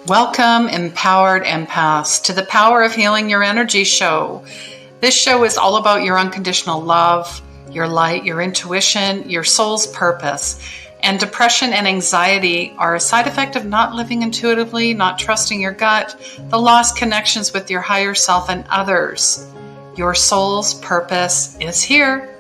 Welcome, empowered empaths, to the Power of Healing Your Energy show. This show is all about your unconditional love, your light, your intuition, your soul's purpose. And depression and anxiety are a side effect of not living intuitively, not trusting your gut, the lost connections with your higher self and others. Your soul's purpose is here.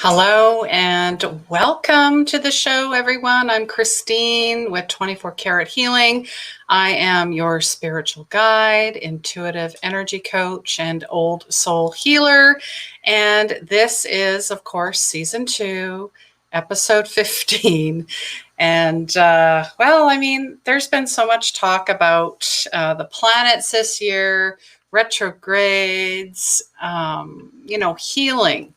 Hello and welcome to the show, everyone. I'm Christine with 24 Karat Healing. I am your spiritual guide, intuitive energy coach, and old soul healer. And this is, of course, season 2, episode 15. And there's been so much talk about the planets this year, retrogrades, healing,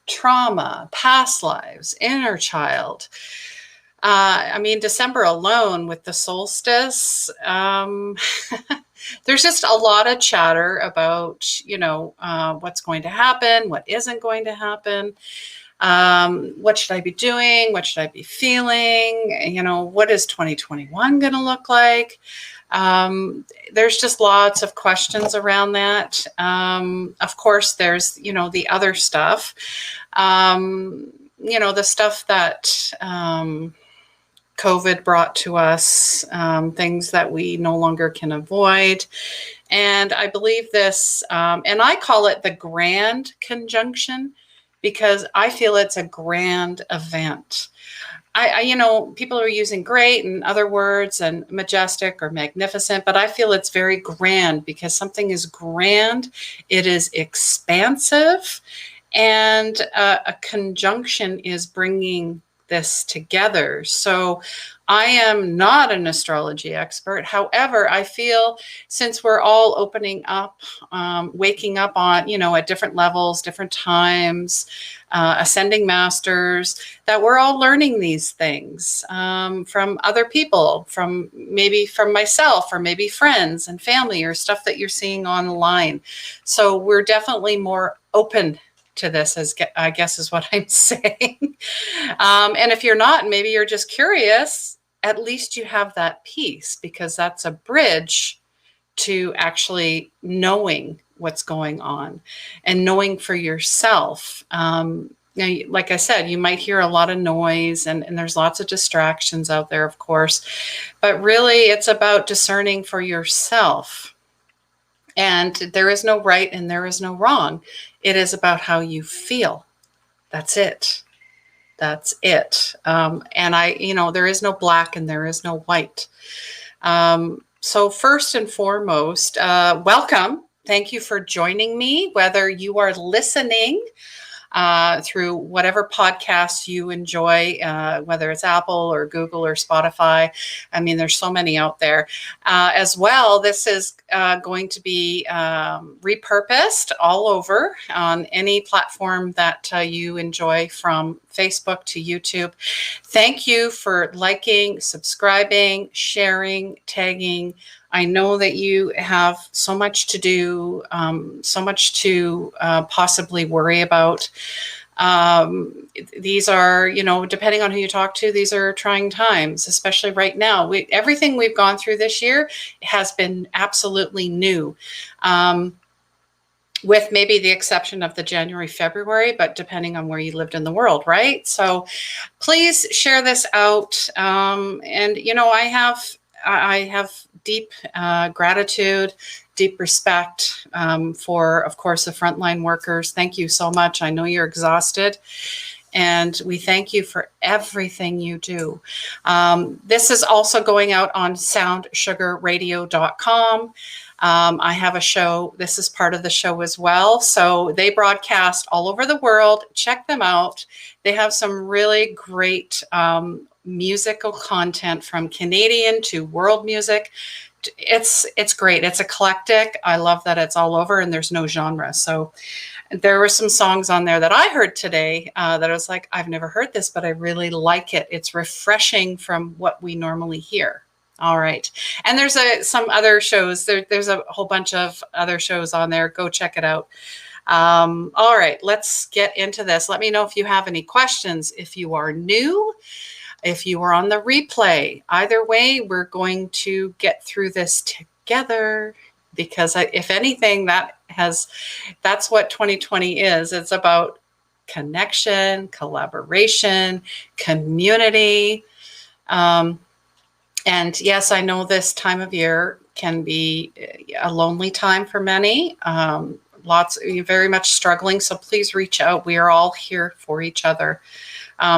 trauma, past lives, inner child. December alone with the solstice, there's just a lot of chatter about, what's going to happen, what isn't going to happen. What should I be doing? What should I be feeling? What is 2021 going to look like? There's just lots of questions around that. Of course, there's, the other stuff, the stuff that COVID brought to us, things that we no longer can avoid. And I believe this, and I call it the grand conjunction, because I feel it's a grand event. People are using great and other words and majestic or magnificent, but I feel it's very grand because something is grand. It is expansive, and a conjunction is bringing this together. So I am not an astrology expert. However, I feel since we're all opening up, waking up on, at different levels, different times, ascending masters, that we're all learning these things from other people, from myself, or maybe friends and family, or stuff that you're seeing online. So we're definitely more open to this, I guess is what I'm saying. And if you're not, maybe you're just curious, at least you have that peace, because that's a bridge to actually knowing what's going on and knowing for yourself. Like I said, you might hear a lot of noise and there's lots of distractions out there, of course, but really it's about discerning for yourself. And there is no right and there is no wrong. It is about how you feel. That's it. That's it. And there is no black and there is no white. So first and foremost, welcome. Thank you for joining me, whether you are listening through whatever podcast you enjoy, whether it's Apple or Google or Spotify. There's so many out there. As well, this is going to be repurposed all over on any platform that you enjoy, from Facebook to YouTube. Thank you for liking, subscribing, sharing, tagging. I know that you have so much to do, so much to possibly worry about. These are, depending on who you talk to, these are trying times, especially right now. Everything we've gone through this year has been absolutely new, with maybe the exception of the January, February, but depending on where you lived in the world, right? So please share this out. I have deep gratitude, deep respect for, of course, the frontline workers. Thank you so much. I know you're exhausted. And we thank you for everything you do. This is also going out on soundsugarradio.com. I have a show. This is part of the show as well. So they broadcast all over the world. Check them out. They have some really great musical content, from Canadian to world music. It's great. It's eclectic. I love that it's all over and there's no genre. So there were some songs on there that I heard today that I was like, I've never heard this, but I really like it. It's refreshing from what we normally hear. All right. And there's some other shows. There's a whole bunch of other shows on there. Go check it out. All right. Let's get into this. Let me know if you have any questions. If you are new, if you are on the replay, either way, we're going to get through this together, because if anything, that's what 2020 is. It's about connection, collaboration, community. And yes, I know this time of year can be a lonely time for many. Very much struggling. So please reach out. We are all here for each other.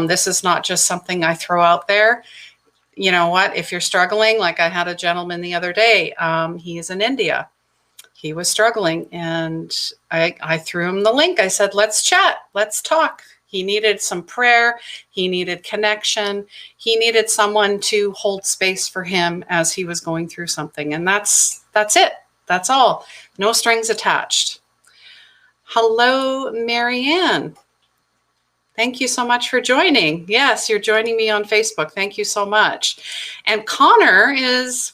This is not just something I throw out there. You know what? If you're struggling, like I had a gentleman the other day, he is in India. He was struggling, and I threw him the link. I said, let's chat. Let's talk. He needed some prayer. He needed connection. He needed someone to hold space for him as he was going through something. And that's it. That's all. No strings attached. Hello, Marianne. Thank you so much for joining. Yes, you're joining me on Facebook. Thank you so much. And Connor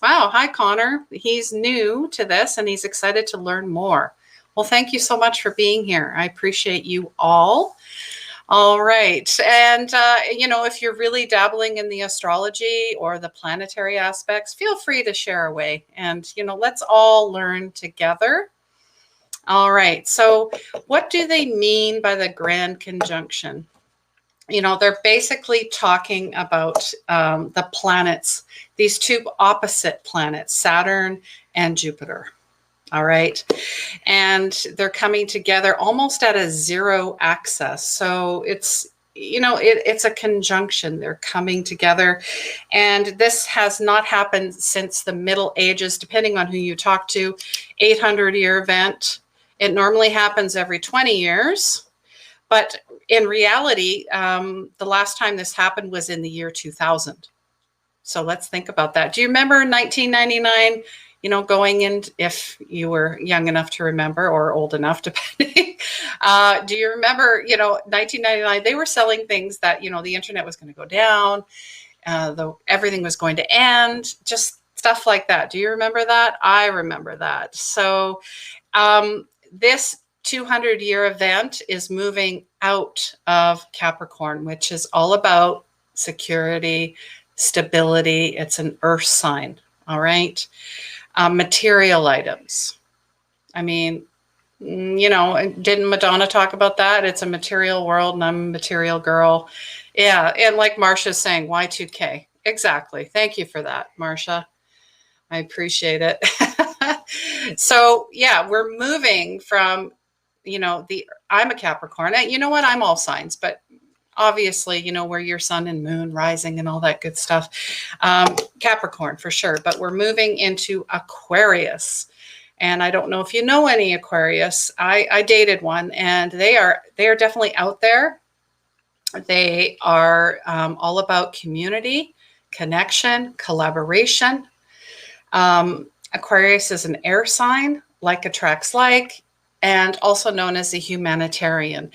wow, hi, Connor. He's new to this and he's excited to learn more. Well, thank you so much for being here. I appreciate you all. All right. And, if you're really dabbling in the astrology or the planetary aspects, feel free to share away. And, let's all learn together. All right. So what do they mean by the grand conjunction? They're basically talking about the planets, these two opposite planets, Saturn and Jupiter. All right. And they're coming together almost at a zero axis. So it's a conjunction. They're coming together. And this has not happened since the Middle Ages, depending on who you talk to. 800-year event. It normally happens every 20 years. But in reality, the last time this happened was in the year 2000. So let's think about that. Do you remember 1999? Going in, if you were young enough to remember or old enough, depending. Do you remember, 1999, they were selling things that, the internet was going to go down, everything was going to end, just stuff like that. Do you remember that? I remember that. So this 200-year event is moving out of Capricorn, which is all about security, stability. It's an earth sign. All right. Material items. I mean, didn't Madonna talk about that? It's a material world and I'm a material girl. Yeah. And like Marsha's saying, Y2K. Exactly. Thank you for that, Marsha. I appreciate it. So yeah, we're moving from, I'm a Capricorn. You know what? I'm all signs, but obviously, where your sun and moon rising and all that good stuff. Capricorn for sure, but we're moving into Aquarius. And I don't know if you know any Aquarius. I dated one, and they are definitely out there. They are all about community, connection, collaboration. Aquarius is an air sign, like attracts like, and also known as the humanitarian.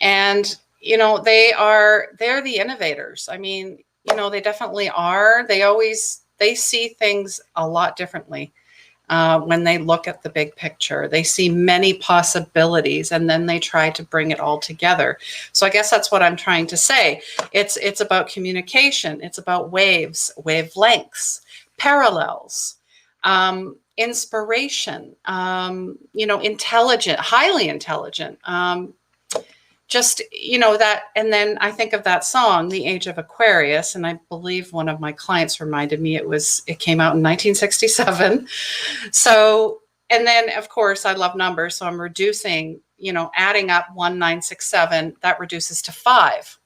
And they're the innovators. I mean, they definitely are. They see things a lot differently when they look at the big picture. They see many possibilities, and then they try to bring it all together. So I guess that's what I'm trying to say. It's about communication. It's about waves, wavelengths, parallels, inspiration, intelligent, highly intelligent, that. And then I think of that song, The Age of Aquarius. And I believe one of my clients reminded me it came out in 1967. So, and then of course I love numbers. So I'm reducing, adding up 1967, that reduces to 5.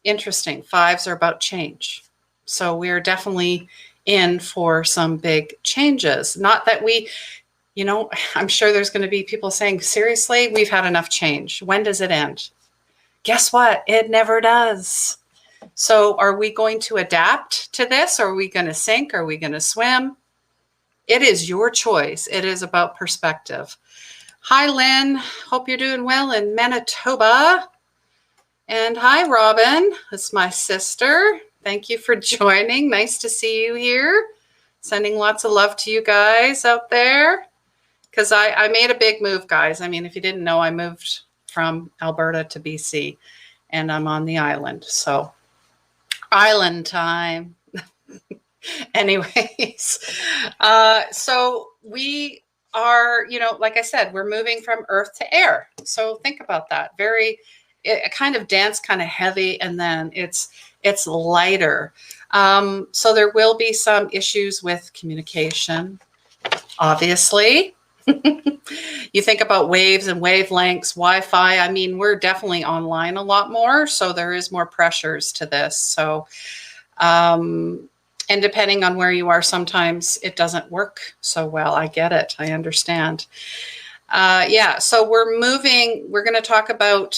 Interesting. Fives are about change. So we're definitely in for some big changes. Not that we, I'm sure there's going to be people saying, seriously, we've had enough change. When does it end? Guess what? It never does. So are we going to adapt to this? Are we going to sink? Are we going to swim? It is your choice. It is about perspective. Hi, Lynn. Hope you're doing well in Manitoba. And hi, Robin. It's my sister. Thank you for joining. Nice to see you here. Sending lots of love to you guys out there. Because I made a big move, guys. I mean, if you didn't know, I moved from Alberta to BC. And I'm on the island. So, island time. Anyways, so we are, like I said, we're moving from earth to air. So think about that. It kind of dense, kind of heavy, and then it's lighter. So there will be some issues with communication, obviously. You think about waves and wavelengths, Wi-Fi. I mean, we're definitely online a lot more, so there is more pressures to this. So, and depending on where you are, sometimes it doesn't work so well. I get it. I understand. So we're moving. We're going to talk about,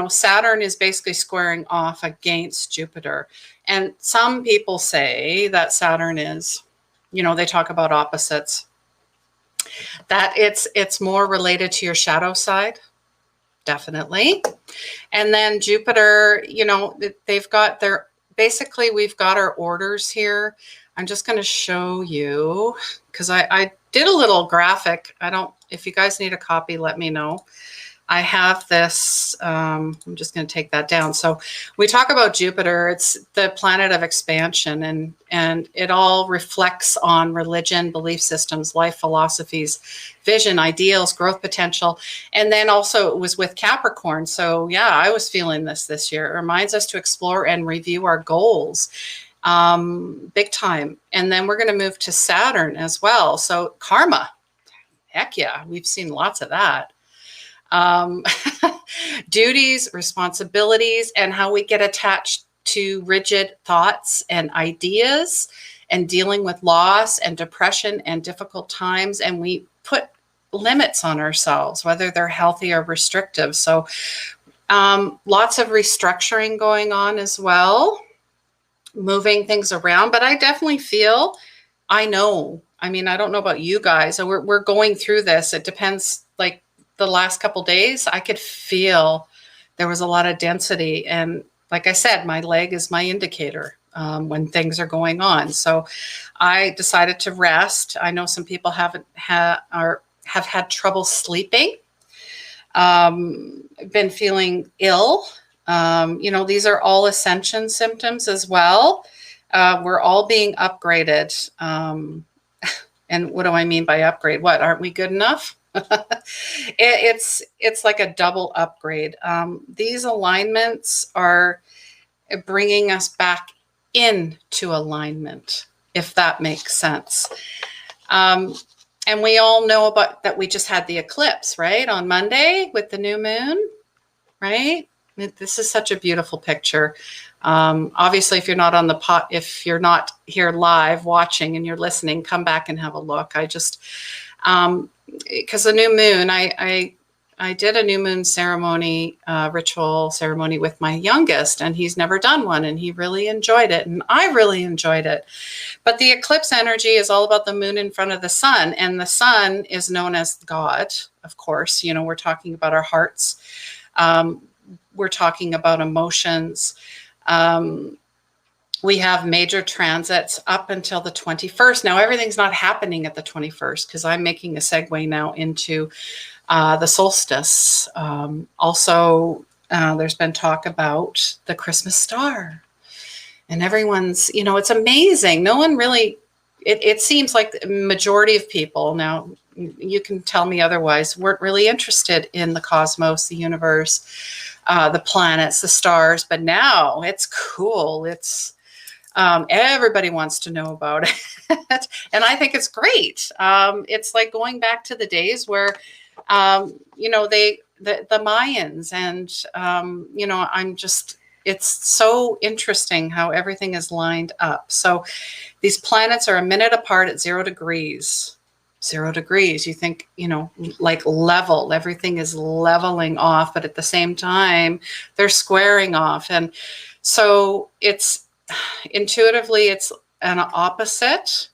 Saturn is basically squaring off against Jupiter. And some people say that Saturn is, they talk about opposites, that it's more related to your shadow side. Definitely. And then Jupiter, they've got basically, we've got our orders here. I'm just going to show you because I did a little graphic. If you guys need a copy, let me know. I have this. I'm just going to take that down. So we talk about Jupiter. It's the planet of expansion, and it all reflects on religion, belief systems, life philosophies, vision, ideals, growth potential. And then also it was with Capricorn. So yeah, I was feeling this year. It reminds us to explore and review our goals. Big time. And then we're going to move to Saturn as well. So karma. Heck yeah, we've seen lots of that. Duties, responsibilities, and how we get attached to rigid thoughts and ideas, and dealing with loss and depression and difficult times. And we put limits on ourselves, whether they're healthy or restrictive. So lots of restructuring going on as well, moving things around. But I definitely feel, I don't know about you guys. So we're going through this. It depends, like the last couple days, I could feel there was a lot of density. And like I said, my leg is my indicator when things are going on. So I decided to rest. I know some people have had trouble sleeping, been feeling ill. These are all ascension symptoms as well. We're all being upgraded. And what do I mean by upgrade? What, aren't we good enough? It's like a double upgrade. These alignments are bringing us back into alignment, if that makes sense. And we all know about that. We just had the eclipse, right, on Monday with the new moon, right? This is such a beautiful picture. Obviously, if you're not here live watching and you're listening, come back and have a look. I just, because the new moon, I did a new moon ceremony, ritual ceremony with my youngest, and he's never done one, and he really enjoyed it, and I really enjoyed it. But the eclipse energy is all about the moon in front of the sun, and the sun is known as God, of course. We're talking about our hearts. We're talking about emotions. We have major transits up until the 21st. Now, everything's not happening at the 21st because I'm making a segue now into the solstice. Also, there's been talk about the Christmas star. And everyone's, it's amazing. No one really, it seems like the majority of people, now you can tell me otherwise, weren't really interested in the cosmos, the universe, the planets, the stars. But now it's cool. It's everybody wants to know about it. And I think it's great. It's like going back to the days where, the Mayans, and, it's so interesting how everything is lined up. So these planets are a minute apart at 0 degrees. 0 degrees. You think, like level, everything is leveling off, but at the same time, they're squaring off. And so it's intuitively, it's an opposite,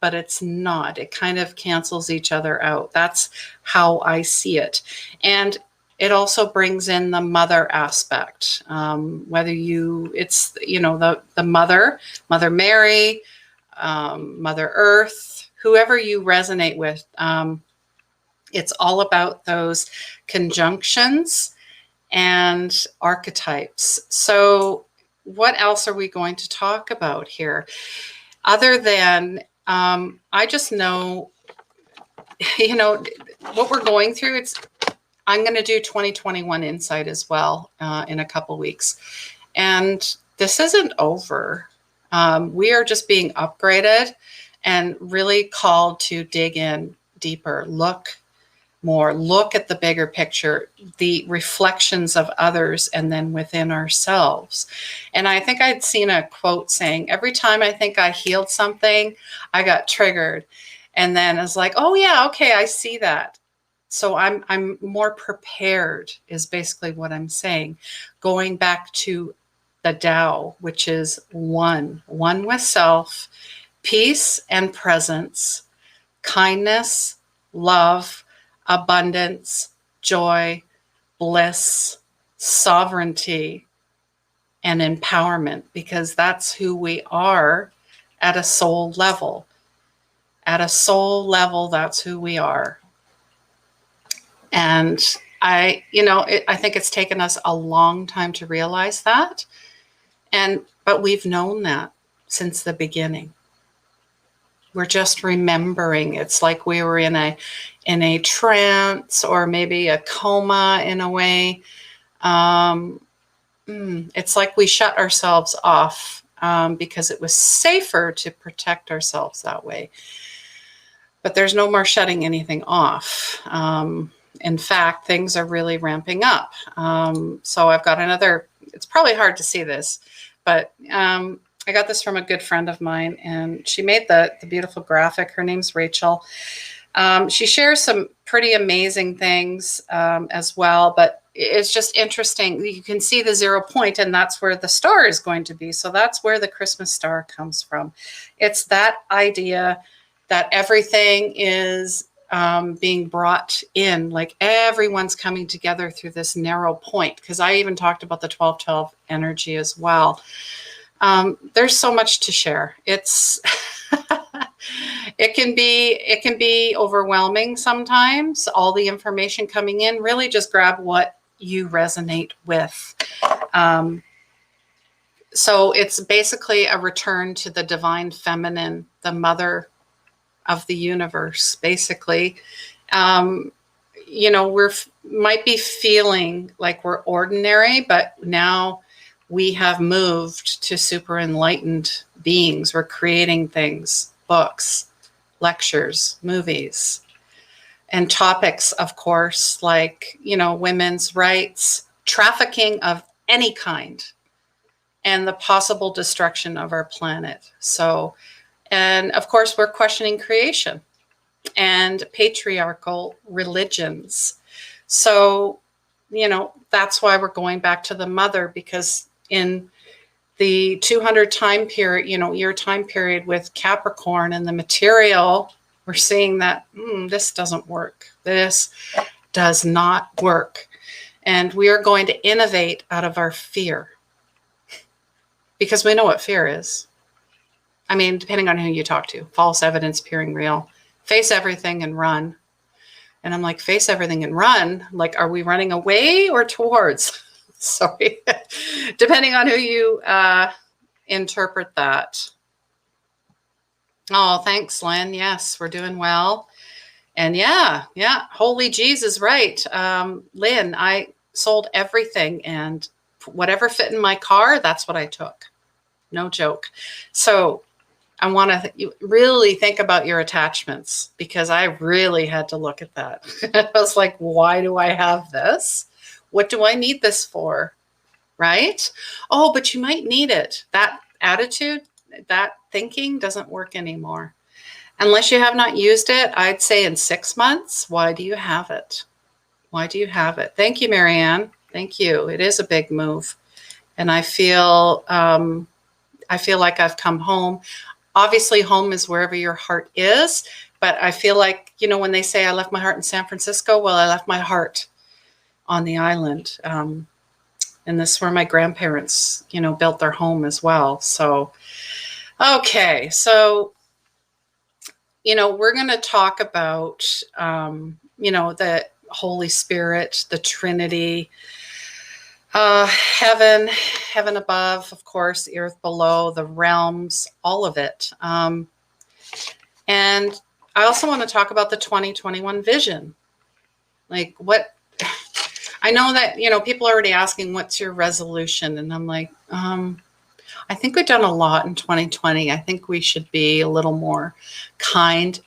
but it's not. It kind of cancels each other out. That's how I see it. And it also brings in the mother aspect. Whether it's, the mother, Mother Mary, Mother Earth, whoever you resonate with. It's all about those conjunctions and archetypes. So what else are we going to talk about here? Other than, I just know, what we're going through. I'm going to do 2021 Insight as well in a couple weeks. And this isn't over. We are just being upgraded and really called to dig in deeper, look more, look at the bigger picture, the reflections of others, and then within ourselves. And I think I'd seen a quote saying, every time I think I healed something, I got triggered. And then it's like, oh yeah, okay, I see that. So I'm more prepared is basically what I'm saying. Going back to the Tao, which is one with self, peace and presence, kindness, love, abundance, joy, bliss, sovereignty, and empowerment, because that's who we are at a soul level. At a soul level, that's who we are. And I think it's taken us a long time to realize that. But we've known that since the beginning. We're just remembering. It's like we were in a trance, or maybe a coma in a way. It's like we shut ourselves off because it was safer to protect ourselves that way. But there's no more shutting anything off. In fact, things are really ramping up. So I've got another, it's probably hard to see this, but I got this from a good friend of mine, and she made the beautiful graphic. Her name's Rachel. She shares some pretty amazing things as well, but it's just interesting. You can see the 0 point, and that's where the star is going to be. So that's where the Christmas star comes from. It's that idea that everything is being brought in, like everyone's coming together through this narrow point. Because I even talked about the 12-12 energy as well. There's so much to share. It's it can be overwhelming sometimes, all the information coming in. Really just grab what you resonate with. So it's basically a return to the divine feminine, the mother of the universe, basically. We're might be feeling like we're ordinary, but now we have moved to super enlightened beings. We're creating things, books, lectures, movies, and topics, of course, like, women's rights, trafficking of any kind, and the possible destruction of our planet. So, and of course, we're questioning creation and patriarchal religions. So, that's why we're going back to the mother, because in the 200 time period, year time period with Capricorn and the material, we're seeing that this doesn't work. This does not work. And we are going to innovate out of our fear, because we know what fear is. I mean, depending on who you talk to, false evidence appearing real, face everything and run. And I'm like, face everything and run? Like, are we running away or towards? Sorry, depending on who you interpret that. Oh, thanks, Lynn. Yes, we're doing well. And yeah, holy Jesus, right. Lynn, I sold everything, and whatever fit in my car, that's what I took. No joke. So I want to really think about your attachments, because I really had to look at that. I was like, why do I have this? What do I need this for? right? Oh, but you might need it. That attitude, that thinking doesn't work anymore. Unless you have not used it, I'd say in 6 months, why do you have it? Why do you have it? Thank you, Marianne. Thank you. It is a big move. And I feel like I've come home. Obviously, home is wherever your heart is. But I feel like, when they say I left my heart in San Francisco, well, I left my heart on the island. And this is where my grandparents, built their home as well. So, okay. So, we're going to talk about, the Holy Spirit, the Trinity, heaven above, of course, the earth below, the realms, all of it. And I also want to talk about the 2021 vision. Like I know that, people are already asking, what's your resolution? And I'm like, I think we've done a lot in 2020. I think we should be a little more kind,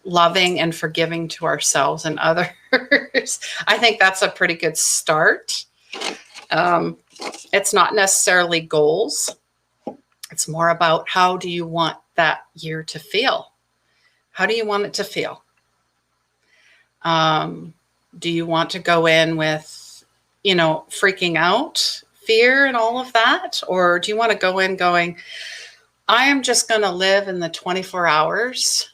loving, and forgiving to ourselves and others. I think that's a pretty good start. It's not necessarily goals. It's more about, how do you want that year to feel? How do you want it to feel? Do you want to go in with, freaking out, fear and all of that? Or do you want to go in going, I am just going to live in the 24 hours,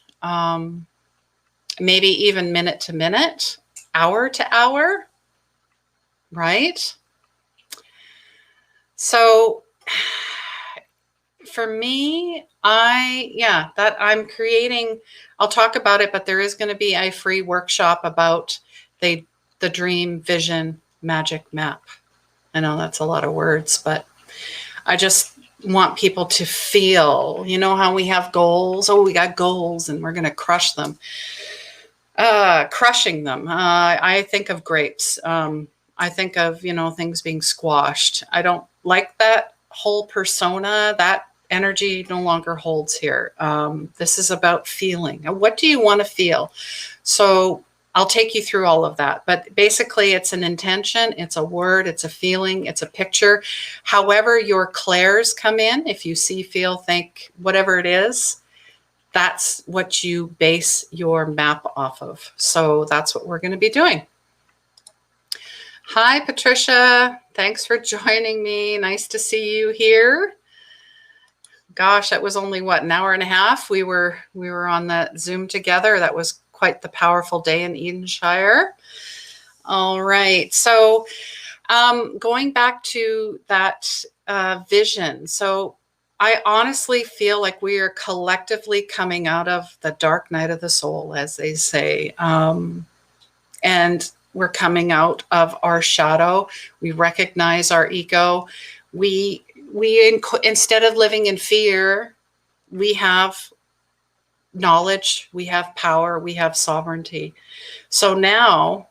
maybe even minute to minute, hour to hour, right? So for me, I'm creating, I'll talk about it, but there is going to be a free workshop about the dream vision magic map. I know that's a lot of words, but I just want people to feel, how we have goals. Oh, we got goals and we're going to crush them. Crushing them. I think of grapes. I think of, things being squashed. I don't like that whole persona. That energy no longer holds here. This is about feeling. What do you want to feel? So I'll take you through all of that. But basically, it's an intention, it's a word, it's a feeling, it's a picture. However your clairs come in, if you see, feel, think, whatever it is, that's what you base your map off of. So that's what we're going to be doing. Hi, Patricia. Thanks for joining me. Nice to see you here. Gosh, that was only an hour and a half. We were on that Zoom together. That was quite the powerful day in Edenshire. All right. So going back to that vision. So I honestly feel like we are collectively coming out of the dark night of the soul, as they say. And we're coming out of our shadow. We recognize our ego. We instead of living in fear, we have knowledge, we have power, we have sovereignty. So now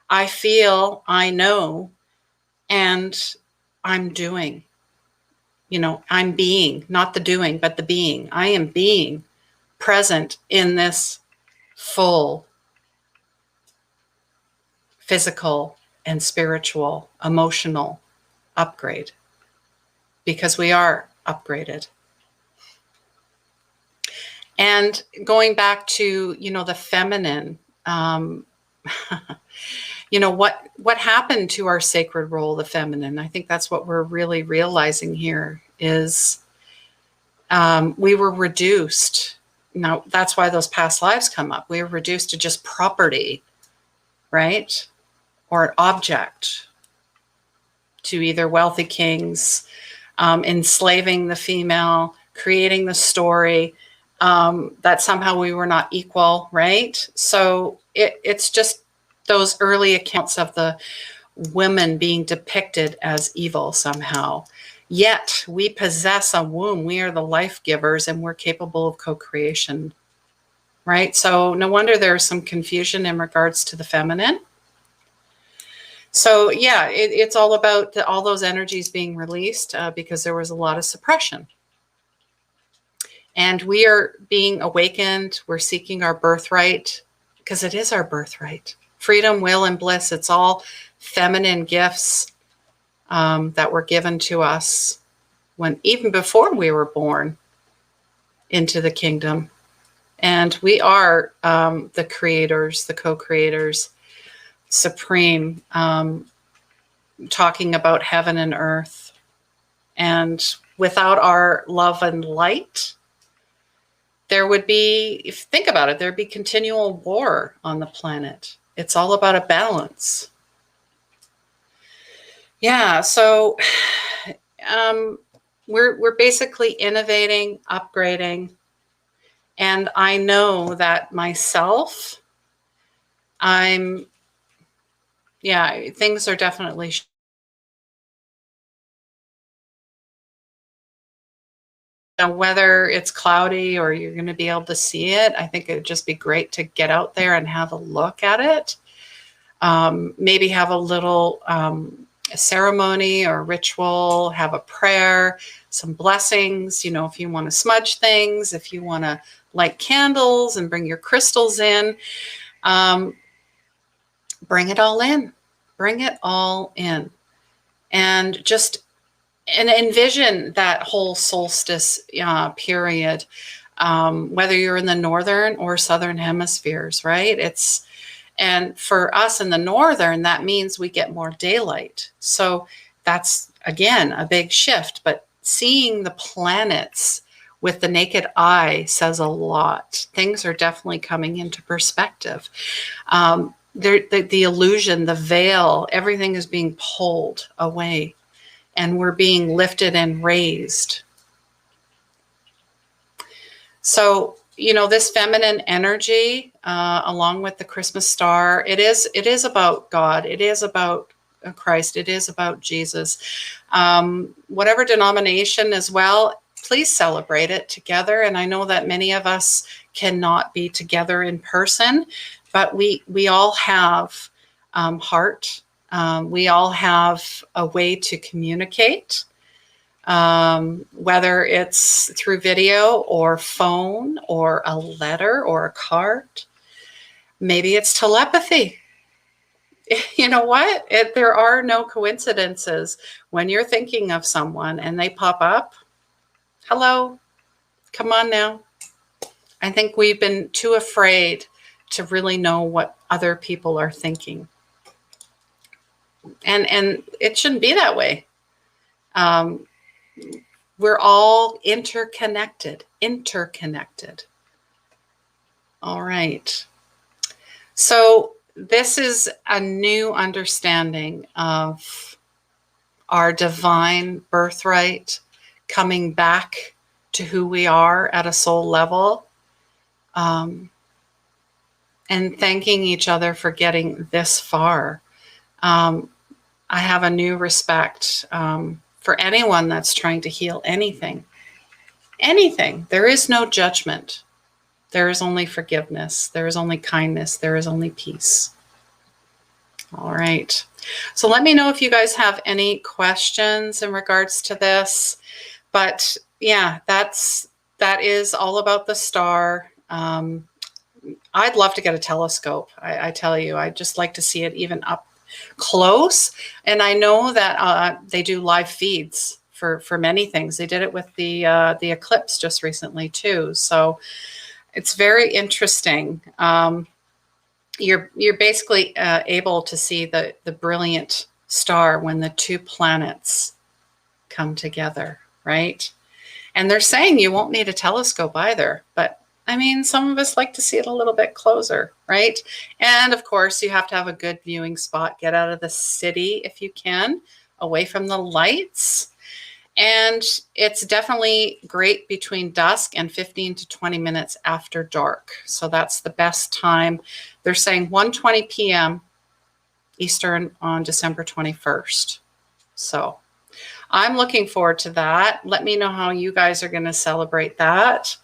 I feel, I know, and I'm doing. I'm being, not the doing, but the being. I am being present in this full physical and spiritual, emotional upgrade, because we are upgraded. And going back to, the feminine, what happened to our sacred role, the feminine? I think that's what we're really realizing here is we were reduced. Now, that's why those past lives come up. We were reduced to just property, right? Or an object, to either wealthy kings, enslaving the female, creating the story, that somehow we were not equal, right? So it's just those early accounts of the women being depicted as evil somehow. Yet we possess a womb. We are the life givers and we're capable of co-creation, right? So no wonder there's some confusion in regards to the feminine. So yeah, it's all about all those energies being released because there was a lot of suppression. And we are being awakened. We're seeking our birthright because it is our birthright. Freedom, will, and bliss. It's all feminine gifts. that were given to us even before we were born into the kingdom. And we are the creators, the co-creators, supreme, talking about heaven and earth. And without our love and light, there would be, if you think about it, there'd be continual war on the planet. It's all about a balance. Yeah, so we're basically innovating, upgrading. And I know that myself, things are definitely whether it's cloudy or you're going to be able to see it. I think it would just be great to get out there and have a look at it. Maybe have a little ceremony or ritual, have a prayer, some blessings, if you want to smudge things, if you want to light candles and bring your crystals in, bring it all in. Bring it all in. And just envision that whole solstice period, whether you're in the northern or southern hemispheres, right? And for us in the northern, that means we get more daylight. So that's, again, a big shift. But seeing the planets with the naked eye says a lot. Things are definitely coming into perspective. The illusion, the veil, everything is being pulled away. And we're being lifted and raised. So, this feminine energy, along with the Christmas star, it is about God. It is about Christ. It is about Jesus. Whatever denomination as well, please celebrate it together. And I know that many of us cannot be together in person, but we all have heart. We all have a way to communicate, whether it's through video or phone or a letter or a card. Maybe it's telepathy. You know what? There are no coincidences. When you're thinking of someone and they pop up, hello, come on now. I think we've been too afraid to really know what other people are thinking. And it shouldn't be that way. We're all interconnected. All right. So this is a new understanding of our divine birthright, coming back to who we are at a soul level, and thanking each other for getting this far. I have a new respect for anyone that's trying to heal anything. Anything. There is no judgment. There is only forgiveness. There is only kindness. There is only peace. All right. So let me know if you guys have any questions in regards to this. But yeah, that is all about the star. I'd love to get a telescope. I tell you, I'd just like to see it even up close. And I know that they do live feeds for many things. They did it with the eclipse just recently too. So it's very interesting. You're basically able to see the brilliant star when the two planets come together, right? And they're saying you won't need a telescope either, but I mean, some of us like to see it a little bit closer, right? And of course, you have to have a good viewing spot. Get out of the city if you can, away from the lights. And it's definitely great between dusk and 15 to 20 minutes after dark. So that's the best time. They're saying 1:20 p.m. Eastern on December 21st. So I'm looking forward to that. Let me know how you guys are going to celebrate that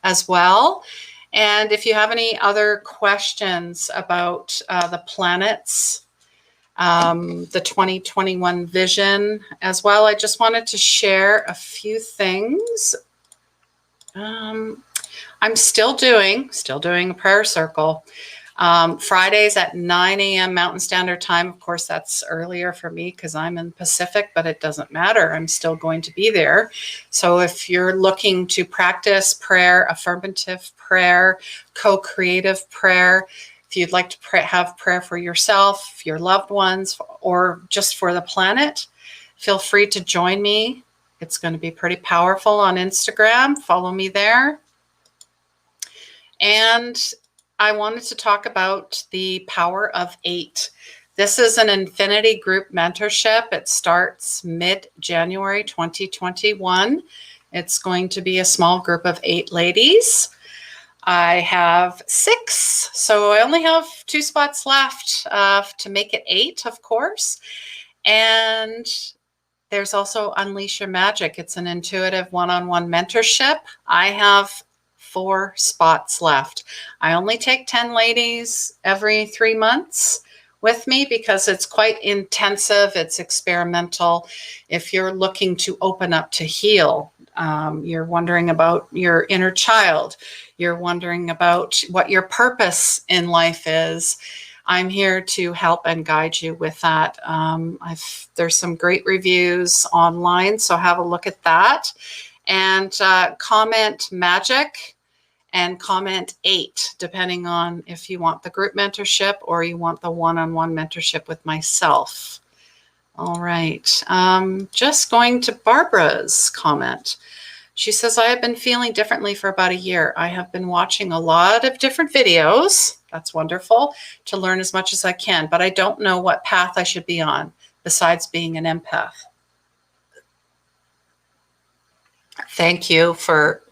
as well. And if you have any other questions about the planets, the 2021 vision as well, I just wanted to share a few things. I'm still doing a prayer circle. Fridays at 9 a.m. Mountain Standard Time. Of course, that's earlier for me because I'm in Pacific, but it doesn't matter. I'm still going to be there. So if you're looking to practice prayer, affirmative prayer, co-creative prayer, if you'd like to have prayer for yourself, your loved ones, or just for the planet, feel free to join me. It's going to be pretty powerful on Instagram. Follow me there. And I wanted to talk about the power of 8. This is an infinity group mentorship. It starts mid-January 2021. It's going to be a small group of 8 ladies. I have 6, so I only have 2 spots left to make it 8, of course. And there's also Unleash Your Magic. It's an intuitive one-on-one mentorship. I have 4 spots left. I only take 10 ladies every 3 months with me because it's quite intensive. It's experimental. If you're looking to open up to heal, you're wondering about your inner child, you're wondering about what your purpose in life is, I'm here to help and guide you with that. There's some great reviews online, so have a look at that. And comment magic and comment 8, depending on if you want the group mentorship or you want the one-on-one mentorship with myself. All right, just going to Barbara's comment. She says, I have been feeling differently for about a year. I have been watching a lot of different videos. That's wonderful, to learn as much as I can, but I don't know what path I should be on besides being an empath. Thank you for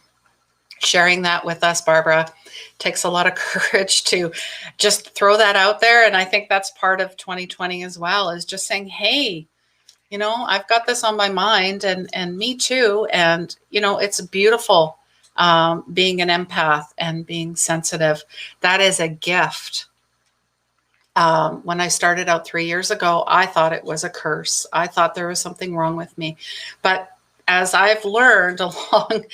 sharing that with us, Barbara. It takes a lot of courage to just throw that out there. And I think that's part of 2020 as well, is just saying, hey, you know, I've got this on my mind, and me too. And, you know, it's beautiful being an empath and being sensitive. That is a gift. When I started out 3 years ago, I thought it was a curse. I thought there was something wrong with me. But as I've learned along,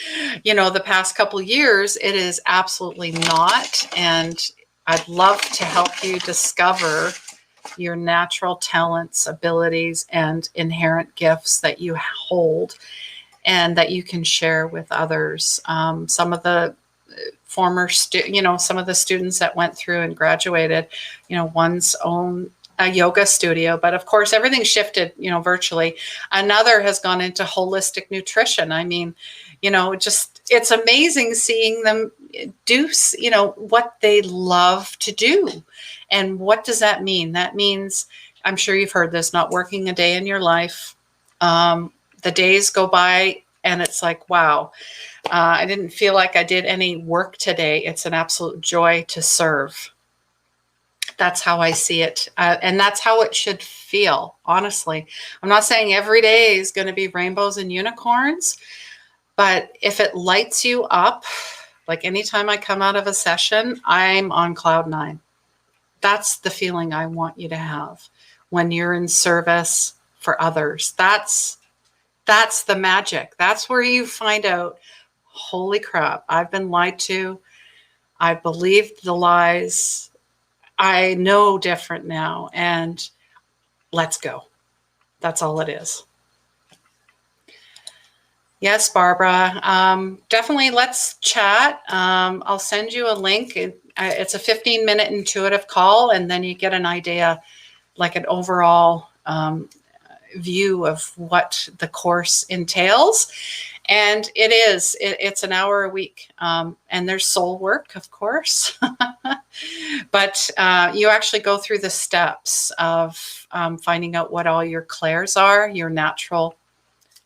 you know, the past couple of years, it is absolutely not. And I'd love to help you discover your natural talents, abilities, and inherent gifts that you hold and that you can share with others. Some of the former, some of the students that went through and graduated, you know, one's own a yoga studio, but of course everything shifted, you know, virtually. Another has gone into holistic nutrition. I mean, you know, just, it's amazing seeing them do, you know, what they love to do. And what does that mean? That means, I'm sure you've heard this, not working a day in your life. The days go by and it's like, wow, I didn't feel like I did any work today. It's an absolute joy to serve. That's how I see it. And that's how it should feel, honestly. I'm not saying every day is going to be rainbows and unicorns, but if it lights you up, like anytime I come out of a session, I'm on cloud 9. That's the feeling I want you to have when you're in service for others. That's the magic. That's where you find out, holy crap, I've been lied to. I believed the lies. I know different now, and let's go. That's all it is. Yes, Barbara, definitely let's chat. I'll send you a link. It's a 15-minute intuitive call, and then you get an idea, like an overall view of what the course entails. And it's an hour a week. And there's soul work, of course. But you actually go through the steps of finding out what all your clairs are, your natural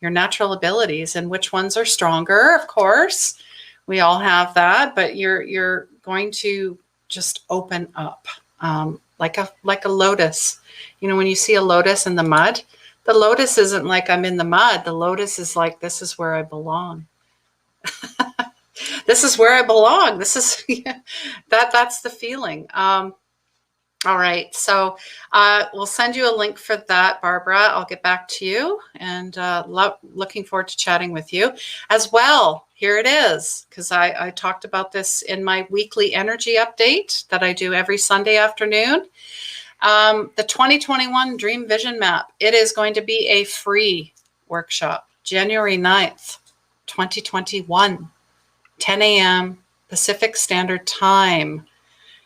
abilities, and which ones are stronger, of course. We all have that, but you're going to just open up like a lotus. You know, when you see a lotus in the mud, the lotus isn't like I'm in the mud. The lotus is like, this is where I belong. This is where I belong. This is that's the feeling. All right. So we'll send you a link for that, Barbara. I'll get back to you, and looking forward to chatting with you as well. Here it is, because I talked about this in my weekly energy update that I do every Sunday afternoon. The 2021 Dream Vision Map. It is going to be a free workshop, January 9th, 2021, 10 a.m. Pacific Standard Time.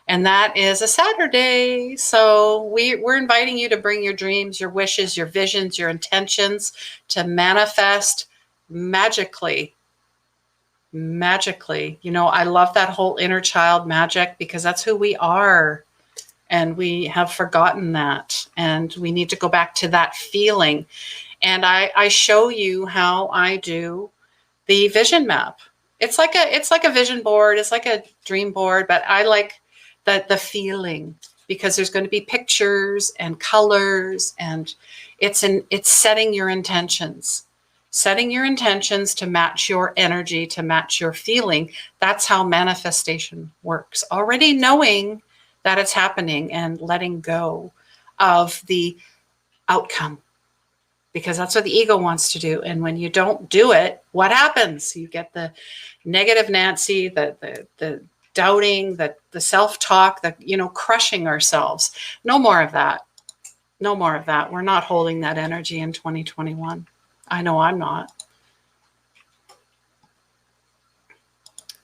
And that is a Saturday. So we're inviting you to bring your dreams, your wishes, your visions, your intentions to manifest magically. Magically. You know, I love that whole inner child magic, because that's who we are. And we have forgotten that. And we need to go back to that feeling. And I show you how I do the vision map. It's like a vision board. It's like a dream board, but I like the feeling, because there's going to be pictures and colors, and it's setting your intentions to match your energy, to match your feeling. That's how manifestation works. Already knowing that it's happening and letting go of the outcome, because that's what the ego wants to do. And when you don't do it, what happens? You get the negative Nancy, the doubting, the self-talk, crushing ourselves. No more of that. No more of that. We're not holding that energy in 2021. I know I'm not.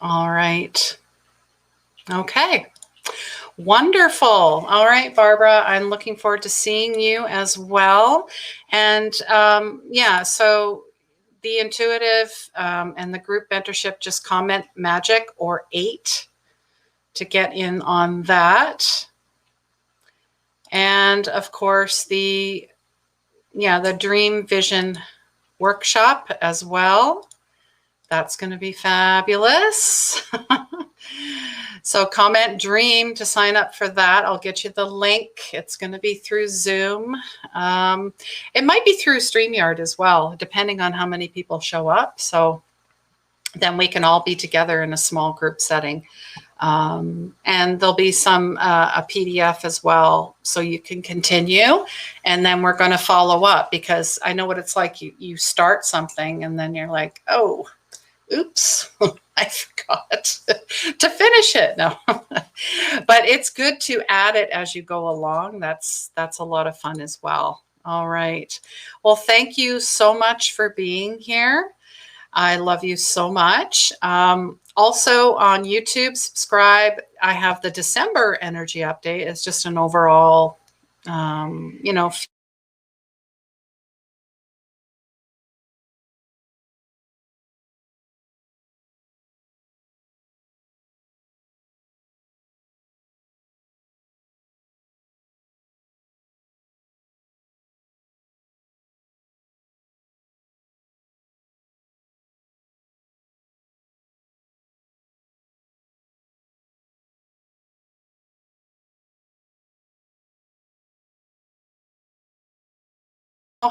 All right. Okay. Wonderful. All right, Barbara, I'm looking forward to seeing you as well. And so the intuitive and the group mentorship, just comment magic or 8 to get in on that. And of course, the Dream Vision workshop as well. That's going to be fabulous. So comment dream to sign up for that. I'll get you the link. It's going to be through Zoom. It might be through StreamYard as well, depending on how many people show up. So then we can all be together in a small group setting. And there'll be a PDF as well, so you can continue. And then we're going to follow up, because I know what it's like. You start something and then you're like, oh, oops, I forgot to finish it. No, but it's good to add it as you go along. That's a lot of fun as well. All right. Well, thank you so much for being here. I love you so much. Also on YouTube, subscribe. I have the December energy update. It's just an overall, oh,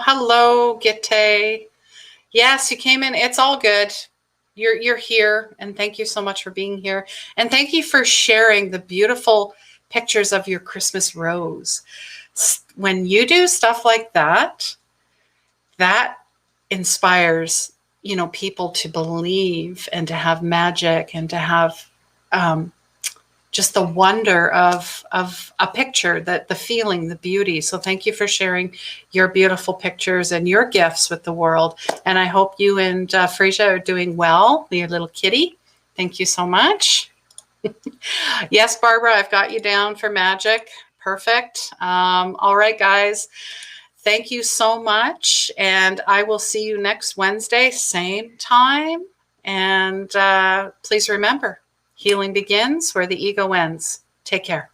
hello, Gitte. Yes, you came in. It's all good. You're here, and thank you so much for being here. And thank you for sharing the beautiful pictures of your Christmas rose. When you do stuff like that, that inspires, people to believe and to have magic and to have just the wonder of a picture, that the feeling, the beauty. So thank you for sharing your beautiful pictures and your gifts with the world. And I hope you and Frisia are doing well, your little kitty. Thank you so much. Yes, Barbara, I've got you down for magic. Perfect. All right, guys. Thank you so much. And I will see you next Wednesday, same time. And please remember, healing begins where the ego ends. Take care.